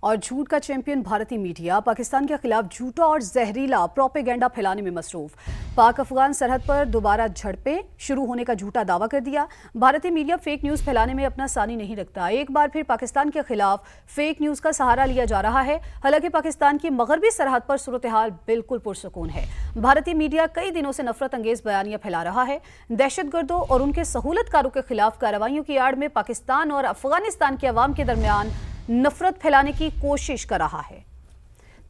اور جھوٹ کا چیمپئن بھارتی میڈیا پاکستان کے خلاف جھوٹا اور زہریلا پروپیگنڈا پھیلانے میں مصروف۔ پاک افغان سرحد پر دوبارہ جھڑپیں شروع ہونے کا جھوٹا دعویٰ کر دیا۔ بھارتی میڈیا فیک نیوز پھیلانے میں اپنا ثانی نہیں رکھتا۔ ایک بار پھر پاکستان کے خلاف فیک نیوز کا سہارا لیا جا رہا ہے۔ حالانکہ پاکستان کی مغربی سرحد پر صورتحال بالکل پرسکون ہے۔ بھارتی میڈیا کئی دنوں سے نفرت انگیز بیانیاں پھیلا رہا ہے۔ دہشت گردوں اور ان کے سہولت کاروں کے خلاف کارروائیوں کی آڑ میں پاکستان اور افغانستان کے عوام کے درمیان نفرت پھیلانے کی کوشش کر رہا ہے۔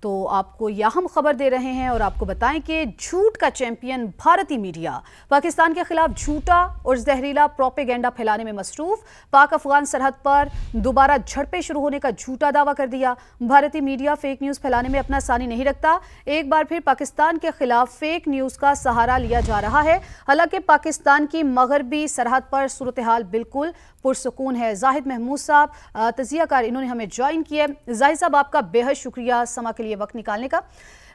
تو آپ کو یہ ہم خبر دے رہے ہیں اور آپ کو بتائیں کہ جھوٹ کا چیمپئن بھارتی میڈیا پاکستان کے خلاف جھوٹا اور زہریلا پروپیگنڈا پھیلانے میں مصروف۔ پاک افغان سرحد پر دوبارہ جھڑپیں شروع ہونے کا جھوٹا دعویٰ کر دیا۔ بھارتی میڈیا فیک نیوز پھیلانے میں اپنا ثانی نہیں رکھتا۔ ایک بار پھر پاکستان کے خلاف فیک نیوز کا سہارا لیا جا رہا ہے۔ حالانکہ پاکستان کی مغربی سرحد پر صورتحال بالکل پرسکون ہے۔ زاہد محمود صاحب تجزیہ کار انہوں نے ہمیں جوائن کیے۔ زاہد صاحب آپ کا بے حد شکریہ سما کے لیے وقت نکالنے کا۔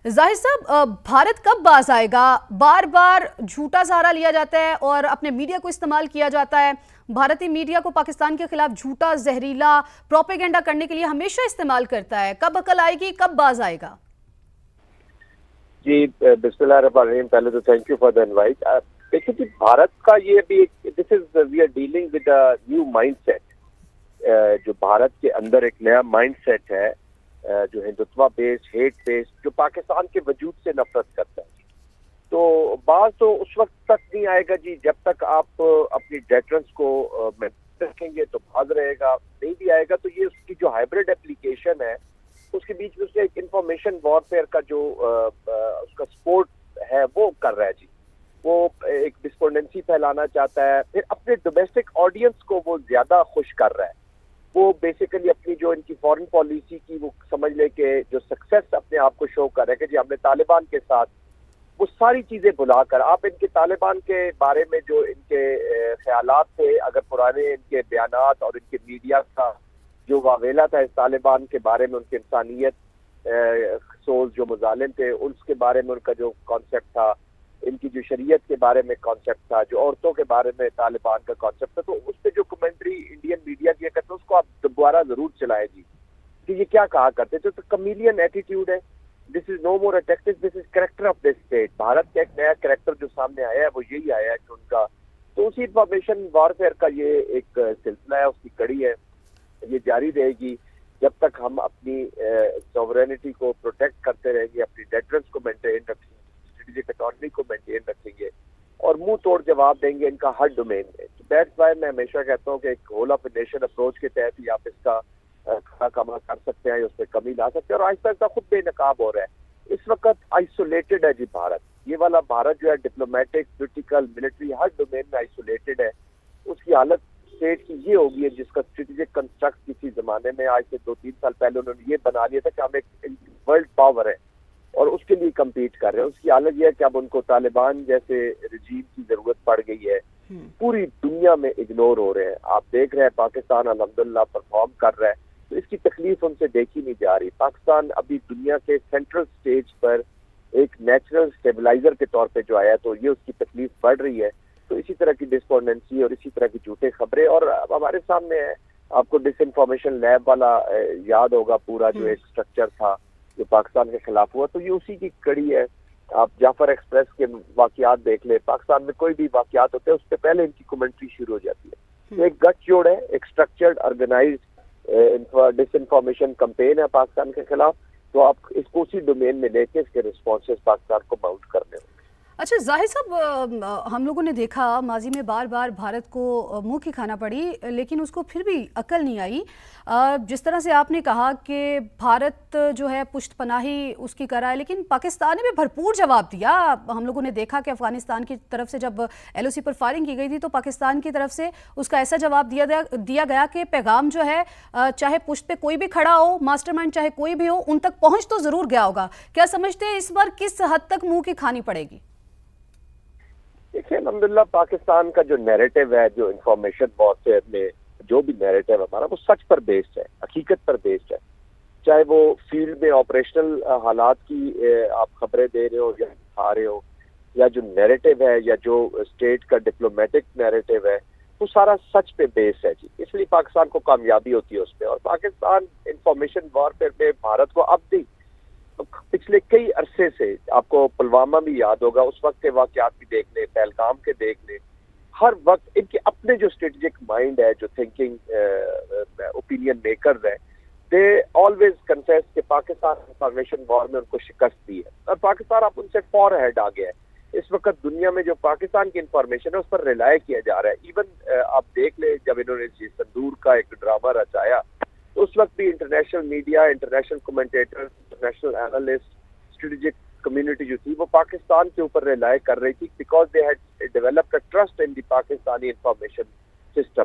زاہد صاحب بھارت کب باز آئے گا؟ بار بار جھوٹا سہارا لیا جاتا ہے اور اپنے میڈیا کو استعمال کیا جاتا ہے۔ بھارتی میڈیا کو پاکستان کے خلاف جھوٹا زہریلا پروپیگنڈا کرنے کے لیے ہمیشہ استعمال کرتا ہے۔ کب عقل آئے گی؟ کب باز آئے گا؟ جی بسم اللہ الرحمن الرحیم۔ پہلے تو thank you for the invite. دیکھیں جی بھارت کا یہ بھی this is we are dealing with a new mind set. جو بھارت کے اندر ایک نیا مائنڈ سیٹ ہے جو ہندوتوا بیس ہیٹ بیس جو پاکستان کے وجود سے نفرت کرتا ہے۔ تو بعض تو اس وقت تک نہیں آئے گا جی جب تک آپ اپنی ڈیٹرنس کو رکھیں گے تو باز رہے گا، نہیں بھی آئے گا تو یہ اس کی جو ہائبرڈ اپلیکیشن ہے اس کے بیچ میں اس ایک انفارمیشن وارفیئر کا جو اس کا سپورٹ ہے وہ کر رہا ہے جی۔ وہ ایک ڈسکورڈنسی پھیلانا چاہتا ہے، پھر اپنے ڈومیسٹک آڈینس کو وہ زیادہ خوش کر رہا ہے۔ وہ بیسیکلی اپنی جو ان کی فارن پالیسی کی وہ سمجھ لے کہ جو سکسیس اپنے آپ کو شو کر رہا ہے کہ جی ہم نے طالبان کے ساتھ وہ ساری چیزیں بلا کر آپ ان کے طالبان کے بارے میں جو ان کے خیالات تھے، اگر پرانے ان کے بیانات اور ان کے میڈیا کا جو واویلا تھا اس طالبان کے بارے میں، ان کی انسانیت سوز جو مظالم تھے اس کے بارے میں ان کا جو کانسیپٹ تھا، ان کی جو شریعت کے بارے میں کانسیپٹ تھا، جو عورتوں کے بارے میں طالبان کا کانسیپٹ تھا، تو اس پہ جو کمنٹری انڈین میڈیا کیا کرتے ہیں اس کو آپ دوبارہ ضرور چلائے جی کہ یہ کیا کہا کرتے تھے۔ تو کمیلین ایٹیٹیوڈ ہے، this is no more a tactic, this is character of this state. Bharat کا ایک نیا کریکٹر جو سامنے آیا ہے وہ یہی آیا ہے کہ ان کا تو اسی انفارمیشن وارفیئر کا یہ ایک سلسلہ ہے، اس کی کڑی ہے، یہ جاری رہے گی جب تک ہم اپنی سوورینٹی کو پروٹیکٹ کرتے رہیں گے، اپنی ڈیٹرنس کو مینٹین رکھیں گے، اسٹریٹجک اٹارنی کو مینٹین رکھیں گے اور منہ توڑ جواب دیں گے ان کا ہر ڈومین میں۔ دیٹس وائی میں ہمیشہ کہتا ہوں کہ ایک whole of a nation approach کے تحت ہی آپ اس کا کھڑا کما کر سکتے ہیں، اس پہ کمی لا سکتے ہیں، اور آہستہ آہستہ خود بے نقاب ہو رہا ہے۔ اس وقت آئسولیٹڈ ہے جی بھارت، یہ والا بھارت جو ہے ڈپلومیٹک پولیٹیکل ملٹری ہر ڈومین میں آئسولیٹڈ ہے۔ اس کی حالت اسٹیٹ کی یہ ہوگی ہے جس کا اسٹریٹجک کنسٹرکٹ کسی زمانے میں آج سے 2-3 سال پہلے انہوں نے یہ بنا لیا تھا کہ ہم ایک ورلڈ پاور ہے اور اس کے لیے کمپیٹ کر رہے ہیں۔ اس کی حالت یہ ہے کہ اب ان کو طالبان جیسے رجیم کی ضرورت پڑ گئی ہے، پوری دنیا میں اگنور ہو رہے ہیں۔ آپ دیکھ رہے ہیں پاکستان الحمدللہ پرفارم کر رہا ہے، تو اس کی تکلیف ان سے دیکھی نہیں جا رہی۔ پاکستان ابھی دنیا کے سینٹرل سٹیج پر ایک نیچرل سٹیبلائزر کے طور پہ جو آیا تو یہ اس کی تکلیف بڑھ رہی ہے۔ تو اسی طرح کی ڈسکورڈنسی اور اسی طرح کی جھوٹے خبریں، اور اب ہمارے سامنے ہے، آپ کو ڈس انفارمیشن لیب والا یاد ہوگا پورا جو ایک سٹرکچر تھا جو پاکستان کے خلاف ہوا، تو یہ اسی کی کڑی ہے۔ آپ جعفر ایکسپریس کے واقعات دیکھ لیں، پاکستان میں کوئی بھی واقعات ہوتے ہیں اس سے پہلے ان کی کمنٹری شروع ہو جاتی ہے۔ تو ایک گٹ جوڑ ہے، ایک سٹرکچرڈ آرگنائزڈ ڈس انفارمیشن کمپین ہے پاکستان کے خلاف، تو آپ اس کو اسی ڈومین میں لے کے اس کے رسپانسز پاکستان کو ماؤنٹ کرنے ہوں۔ اچھا ظاہر صاحب، ہم لوگوں نے دیکھا ماضی میں بار بار بھارت کو منہ کی کھانا پڑی لیکن اس کو پھر بھی عقل نہیں آئی۔ جس طرح سے آپ نے کہا کہ بھارت جو ہے پشت پناہی اس کی کرا ہے، لیکن پاکستان نے بھی بھرپور جواب دیا۔ ہم لوگوں نے دیکھا کہ افغانستان کی طرف سے جب ایل او سی پر فائرنگ کی گئی تھی تو پاکستان کی طرف سے اس کا ایسا جواب دیا گیا کہ پیغام جو ہے چاہے پشت پہ کوئی بھی کھڑا ہو، ماسٹر مائنڈ چاہے کوئی بھی ہو، ان تک پہنچ تو ضرور گیا ہوگا۔ کیا سمجھتے ہیں اس بار کس حد تک منہ کی کھانی پڑے گی؟ دیکھیں الحمدللہ پاکستان کا جو نیریٹو ہے، جو انفارمیشن وارفیئر میں جو بھی نیریٹو ہمارا وہ سچ پر بیسڈ ہے، حقیقت پر بیسڈ ہے۔ چاہے وہ فیلڈ میں آپریشنل حالات کی آپ خبریں دے رہے ہو یا دکھا رہے ہو، یا جو نیریٹو ہے یا جو اسٹیٹ کا ڈپلومیٹک نیریٹو ہے، وہ سارا سچ پہ بیس ہے جی. اس لیے پاکستان کو کامیابی ہوتی ہے اس پہ. اور پاکستان انفارمیشن وارفیئر میں بھارت کو اب بھی پچھلے کئی عرصے سے, آپ کو پلوامہ بھی یاد ہوگا, اس وقت کے واقعات بھی دیکھ لیں, پہلگام کے دیکھ لیں, ہر وقت ان کے اپنے جو اسٹریٹجک مائنڈ ہے, جو تھنکنگ اوپینین میکرز ہیں, دے آلویز کنفیس کہ پاکستان انفارمیشن وار میں ان کو شکست دی ہے. اور پاکستان اب ان سے فار ہیڈ آ گیا ہے. اس وقت دنیا میں جو پاکستان کی انفارمیشن ہے اس پر ریلائی کیا جا رہا ہے. ایون آپ دیکھ لیں, جب انہوں نے سندور کا ایک ڈرامہ رچایا تو اس وقت بھی international media, international commentator, international analyst, strategic community جو تھی وہ پاکستان کے اوپر ریلائی کر رہی تھی, because they had developed a trust in the Pakistani information system.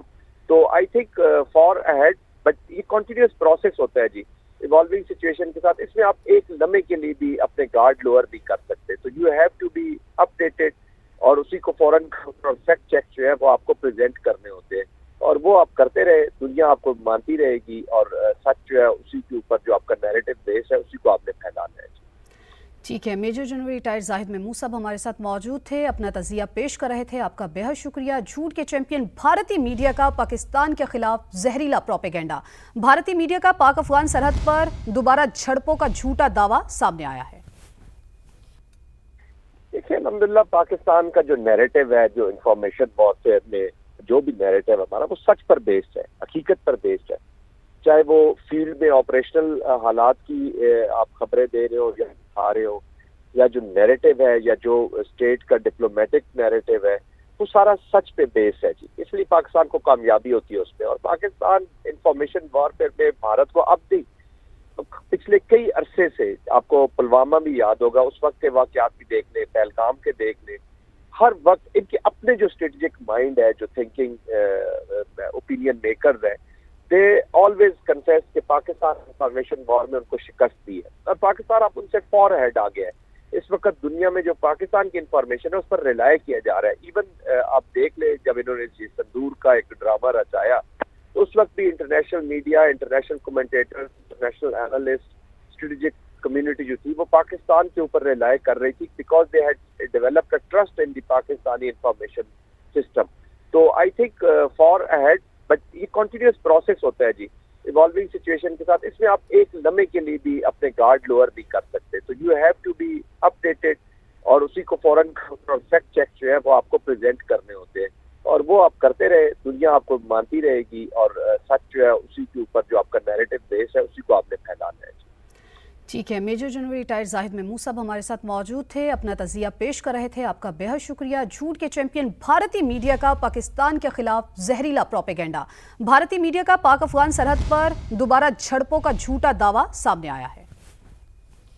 تو I think far ahead, but یہ کنٹینیوس پروسیس ہوتا ہے جی, ایوالونگ سچویشن کے ساتھ. اس میں آپ ایک لمحے کے لیے بھی اپنے گارڈ لوور بھی کر سکتے. تو you have to be updated, اور اسی کو فوراً فیکٹ چیک جو ہے وہ آپ کو پریزنٹ کرنے ہوتے ہیں, اور وہ آپ کرتے رہے, دنیا آپ کو مانتی رہے گی, اور سچ جو ہے اسی کے اوپر جو آپ کا نیریٹو بیس ہے اسی کو آپ نے پھیلانا ہے. ٹھیک ہے. میجر جنرل ریٹائرڈ زاہد محمود صاحب ہمارے ساتھ موجود تھے, اپنا تجزیہ پیش کر رہے تھے. آپ کا بے حد شکریہ. جھوٹ کے چیمپئن بھارتی میڈیا کا پاکستان کے خلاف زہریلا پروپیگنڈا. بھارتی میڈیا کا پاک افغان سرحد پر دوبارہ جھڑپوں کا جھوٹا دعویٰ سامنے آیا ہے. دیکھیں, الحمدللہ پاکستان کا جو نیریٹو ہے, جو انفارمیشن وارفیئر میں جو بھی نیریٹو ہمارا, وہ سچ پر بیسڈ ہے, حقیقت پر بیسڈ ہے. چاہے وہ فیلڈ میں آپریشنل حالات کی آپ خبریں دے رہے ہو یا دکھا رہے ہو, یا جو نیریٹو ہے, یا جو اسٹیٹ کا ڈپلومیٹک نیریٹو ہے, وہ سارا سچ پہ بیس ہے جی. اس لیے پاکستان کو کامیابی ہوتی ہے اس پہ. اور پاکستان انفارمیشن وارفیئر میں بھارت کو اب بھی پچھلے کئی عرصے سے, آپ کو پلوامہ بھی یاد ہوگا, اس وقت کے واقعات بھی دیکھ لیں, پہلگام کے دیکھ لیں, ہر وقت ان کے اپنے جو اسٹریٹجک مائنڈ ہے, جو تھنکنگ اوپینین میکرز ہیں, دے آلویز کنفیس کہ پاکستان انفارمیشن وار میں ان کو شکست دی ہے. اور پاکستان اب ان سے فار ہیڈ آ گیا ہے. اس وقت دنیا میں جو پاکستان کی انفارمیشن ہے اس پر ریلائی کیا جا رہا ہے. ایون آپ دیکھ لیں, جب انہوں نے سندور کا ایک ڈرامہ رچایا تو اس وقت بھی international media, international commentator, international analyst, strategic community جو تھی وہ پاکستان کے اوپر ریلائی کر رہی تھی, because they had developed a trust in the Pakistani information system. تو I think far ahead, but یہ کنٹینیوس پروسیس ہوتا ہے جی, ایوالونگ سچویشن کے ساتھ. اس میں آپ ایک لمحے کے لیے بھی اپنے گارڈ لوور بھی کر سکتے. تو you have to be updated, اور اسی کو فوراً فیکٹ چیک جو ہے وہ آپ کو پریزنٹ کرنے ہوتے ہیں, اور وہ آپ کرتے رہے, دنیا آپ کو مانتی رہے گی, اور سچ جو ہے اسی کے اوپر جو آپ کا نیریٹو بیس ہے اسی کو آپ نے پھیلانا ہے. ٹھیک ہے. میجر جنرل ریٹائرڈ زاہد محمود صاحب ہمارے ساتھ موجود تھے, اپنا تجزیہ پیش کر رہے تھے. آپ کا بے حد شکریہ. جھوٹ کے چیمپئن بھارتی میڈیا کا پاکستان کے خلاف زہریلا پروپیگنڈا. بھارتی میڈیا کا پاک افغان سرحد پر دوبارہ جھڑپوں کا جھوٹا دعویٰ سامنے آیا ہے.